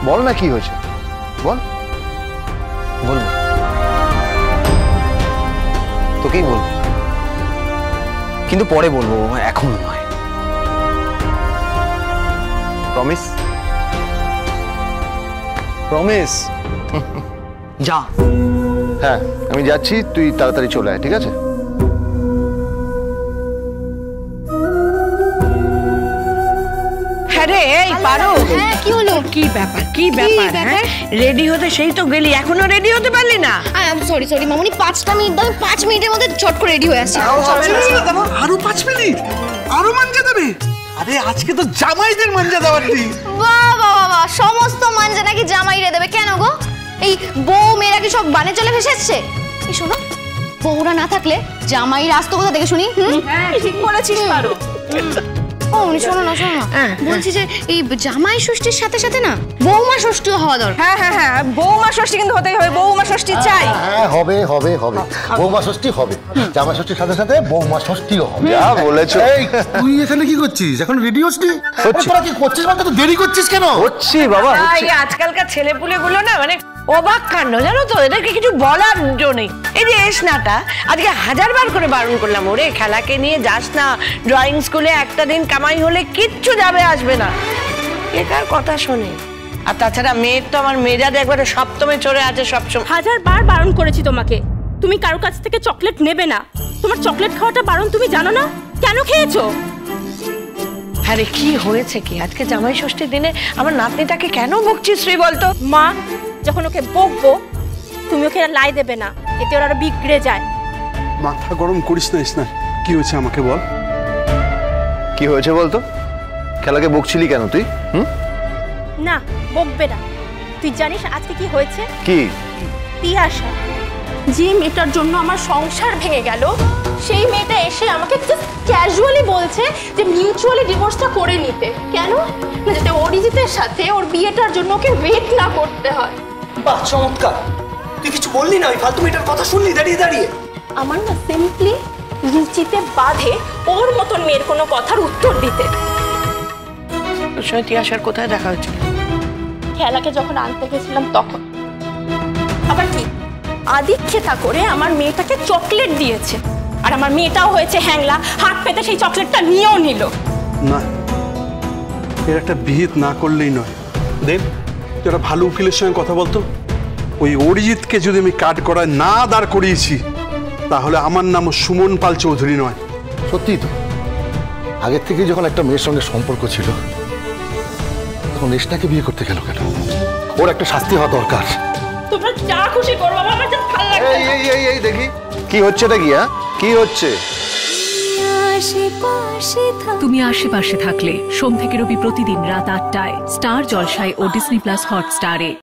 বল না কি হয়েছে, বল। বলবো তোকেই বলবো, কিন্তু পরে বলবো, এখন নয়। প্রমিস? প্রমিস? যা। হ্যাঁ আমি যাচ্ছি, তুই তাড়াতাড়ি চলে আয়, ঠিক আছে? কি হলো? কি ব্যাপার, কি ব্যাপার? রেডি হতে সেই তো গেলি, এখনো রেডি হতে পারলি না? সরি সরি মামুনি, 5টা মিনিট দাও, 5 মিনিটের মধ্যে চট করে রেডি হয়ে আসছি। আরো 5 মিনিট? আরো মাঞ্জা দেবে? আরে আজকে তো জামাইদের মাঞ্জা দেওয়ার দিন। বাহ বাহ বাহ, সমস্ত মাঞ্জা নাকি জামাইরে দেবে? কেন গো? এই বউ মেয়েরা কি সব বানে চলে ভেসে এসছে? এই শোনো, বউরা না থাকলে জামাইরা আসতো কোথা থেকে শুনি? হ্যাঁ ঠিক বলেছিস পারো। ও শোনো না শোনো না, বলছি যে এই জামাই ষষ্ঠীর সাথে সাথে না বৌমা ষষ্ঠীও হওয়া দরকার। হ্যাঁ হ্যাঁ হ্যাঁ, বৌমা ষষ্ঠী কিন্তু হতেই হবে, বৌমা ষষ্ঠী চাই। হ্যাঁ হবে হবে হবে, বৌমা ষষ্ঠী হবে, জামাই ষষ্ঠীর সাথে সাথে বৌমা ষষ্ঠীও হবে। যা বলেছো। এই তুই এখানে কি করছিস? এখন রেডি হসনি? তোরা কি করছিস? মানে তো দেরি করছিস কেন? হচ্ছি বাবা, হচ্ছি। আজকালকার ছেলেপুলে গুলো না মানে অবাক কাণ্ড, জানো তো, এদেরকে কিছু বলার জন্যই। এই যে এসনাটা আজকে 1000 বার করে বারণ করলাম, ওরে খেলাকে নিয়ে যাস না, ড্রয়িং স্কুলে একটা দিন কামাই হলে কিচ্ছু যাবে আসবে না। এটার কথা শোনে। আর তাছাড়া মেয়ের তো আমার মেজাজ একবারে সপ্তমে চড়ে আছে সবসময়। 1000 বার বারণ করেছি তোমাকে, তুমি কারো কাছ থেকে চকলেট নেবে না। তোমার চকলেট খাওয়াটা বারণ, তুমি জানো না? কেন খেয়েছো? আরে কি হয়েছে কি? আজকে জামাই ষষ্ঠীর দিনে আমার নাতনিটাকে কেন বকছিস শ্রী বলতো? মা, যখন ওকে বকবো তুমি ওকে লাই দেবে না, এতে ওরা আরো বিগড়ে যায়। মাথা গরম করিস না ইসনা, কি হয়েছে আমাকে বল। কি হয়েছে বলতো? খেলাকে বকছিলি কেন তুই? না বকবে না। তুই জানিস আজকে কি হয়েছে? কি? তিয়াশা, যে মেয়েটার জন্য আমার সংসার ভেঙে গেল, সেই মেয়েটা এসে আমাকে জাস্ট ক্যাজুয়ালি বলছে যে মিউচুয়ালি ডিভোর্সটা করে নিতে। কেন? না যাতে অরিজিতের সাথে ওর বিয়েটার জন্য ওকে ওয়েট না করতে হয়। বাহ চমৎকার, তুই কিছু বললি না, ওই ফালতু মেয়েটার কথা শুনলি দাঁড়িয়ে দাঁড়িয়ে? আমার না সিম্পলি রুচিতে বাঁধে ওর মতন মেয়ের কোনো কথার উত্তর দিতে। তিয়াশার কোথায় দেখা হয়েছিল? খেলাকে যখন আনতে গেছিলাম তখন। আবার কি আদিক্ষেতা করে আমার মেয়েটাকে চকলেট দিয়েছে, আর আমার মেয়েটাও হয়েছে হ্যাংলা, হাত পেতে সেই চকলেটটা নিয়েও নিল। না, এর একটা বিহিত না করলেই নয়। দেব, তুই একটা ভালো উকিলের সঙ্গে কথা বলতো। ওই অরিজিৎকে যদি আমি কাট করায় না দাঁড় করিয়েছি, তাহলে আমার নাম সুমন পাল চৌধুরী নয়। সত্যি তো, আগের থেকে যখন একটা মেয়ের সঙ্গে সম্পর্ক ছিল, তখন এসনাকে বিয়ে করতে গেল কেন? ওর একটা শাস্তি হওয়া দরকার। তোমরা যা খুশি করো বাবা, আমার জাস্ট ভালো লাগছে। এই দেখি কি হচ্ছেটা কি? কি হচ্ছে? তুমি আশেপাশে থাকলে সোম থেকে রবি প্রতিদিন রাত 8টায় স্টার জলসায় ও ডিজনি প্লাস হটস্টারে।